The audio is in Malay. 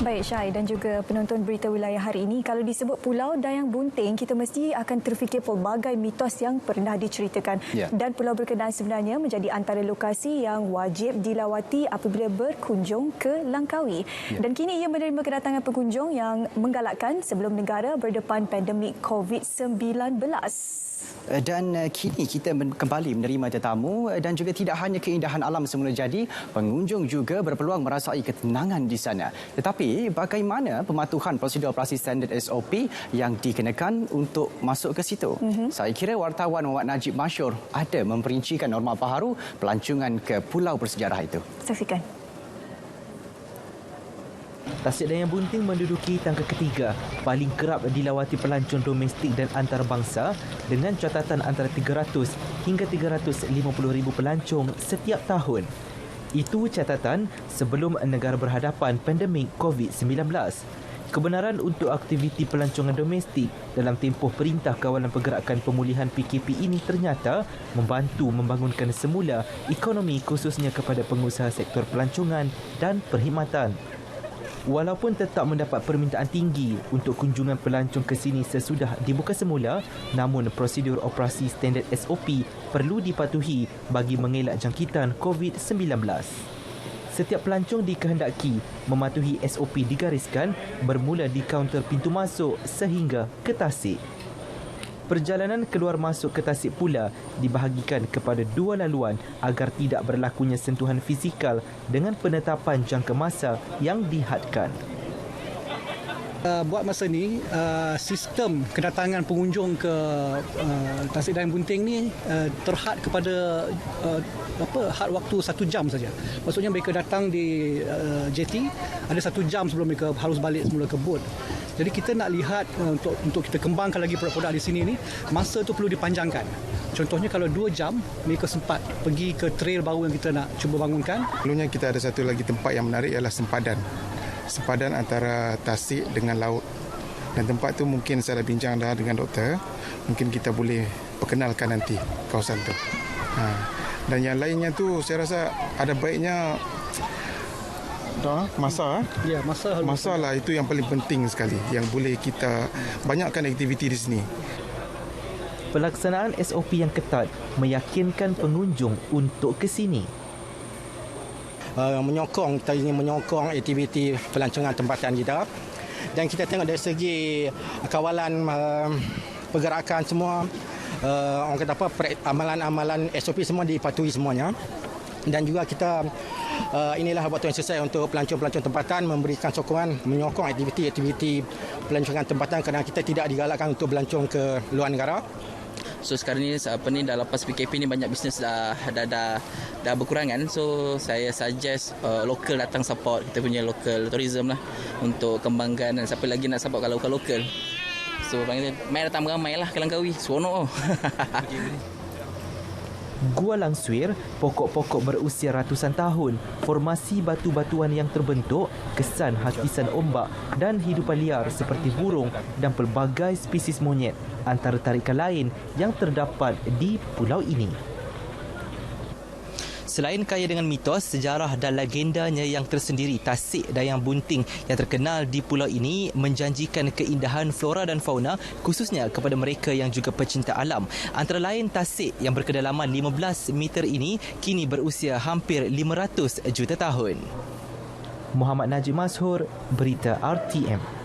Baik Syai dan juga penonton berita wilayah hari ini, kalau disebut Pulau Dayang Bunting, kita mesti akan terfikir pelbagai mitos yang pernah diceritakan. Dan Pulau Berkenaan sebenarnya menjadi antara lokasi yang wajib dilawati apabila berkunjung ke Langkawi. Dan kini ia menerima kedatangan pengunjung yang menggalakkan sebelum negara berdepan pandemik COVID-19. Dan kini kita kembali menerima tetamu dan juga tidak hanya keindahan alam semula jadi, pengunjung juga berpeluang merasai ketenangan di sana. Tetapi bagaimana pematuhan prosedur operasi standard SOP yang dikenakan untuk masuk ke situ? Saya kira wartawan Muhammad Najib Masyur ada memperincikan norma baharu pelancongan ke pulau bersejarah itu. Saksikan. Tasik Dayang Bunting menduduki tangga ketiga paling kerap dilawati pelancong domestik dan antarabangsa dengan catatan antara 300 hingga 350,000 pelancong setiap tahun. Itu catatan sebelum negara berhadapan pandemik COVID-19. Kebenaran untuk aktiviti pelancongan domestik dalam tempoh Perintah Kawalan Pergerakan Pemulihan PKP ini ternyata membantu membangunkan semula ekonomi khususnya kepada pengusaha sektor pelancongan dan perkhidmatan. Walaupun tetap mendapat permintaan tinggi untuk kunjungan pelancong ke sini sesudah dibuka semula, namun prosedur operasi standard SOP perlu dipatuhi bagi mengelak jangkitan COVID-19. Setiap pelancong dikehendaki mematuhi SOP digariskan bermula di kaunter pintu masuk sehingga ke tasik. Perjalanan keluar masuk ke tasik pula dibahagikan kepada dua laluan agar tidak berlakunya sentuhan fizikal dengan penetapan jangka masa yang dihadkan. Buat masa ni, sistem kedatangan pengunjung ke Tasik Dayang Bunting ni terhad kepada had waktu 1 jam saja. Maksudnya mereka datang di JT ada 1 jam sebelum mereka harus balik semula ke bot. Jadi kita nak lihat untuk kita kembangkan lagi produk-produk di sini ni, masa tu perlu dipanjangkan. Contohnya kalau 2 jam mereka sempat pergi ke trail baru yang kita nak cuba bangunkan. Perlunya kita ada satu lagi tempat yang menarik ialah sempadan. Sempadan antara tasik dengan laut. Dan tempat tu mungkin saya dah bincang dah dengan doktor. Mungkin kita boleh perkenalkan nanti kawasan tu. Dan yang lainnya tu saya rasa ada baiknya masa. Ya, masa lah itu yang paling penting sekali yang boleh kita banyakkan aktiviti di sini. Pelaksanaan SOP yang ketat meyakinkan pengunjung untuk ke sini. Kita ingin menyokong aktiviti pelancongan tempatan kita. Dan kita tengok dari segi kawalan pergerakan semua, orang kata apa, amalan-amalan SOP semua dipatuhi semuanya. Dan juga kita inilah waktu yang selesai untuk pelancong-pelancong tempatan memberikan sokongan menyokong aktiviti-aktiviti pelancongan tempatan kerana kita tidak digalakkan untuk pelancong ke luar negara. So sekarang ni dah lepas PKP ni banyak bisnes dah berkurangan. So saya suggest lokal datang support kita punya local tourism lah untuk kembangkan, dan siapa lagi nak support kalau lokal. So mai datang ramai lah ke Langkawi. Seronok. Gua Langsuir, pokok-pokok berusia ratusan tahun, formasi batu-batuan yang terbentuk, kesan hakisan ombak dan hidupan liar seperti burung dan pelbagai spesies monyet antara tarikan lain yang terdapat di pulau ini. Selain kaya dengan mitos, sejarah dan legendanya yang tersendiri, Tasik Dayang Bunting yang terkenal di pulau ini menjanjikan keindahan flora dan fauna khususnya kepada mereka yang juga pecinta alam. Antara lain tasik yang berkedalaman 15 meter ini kini berusia hampir 500 juta tahun. Muhammad Najib Masyur, Berita RTM.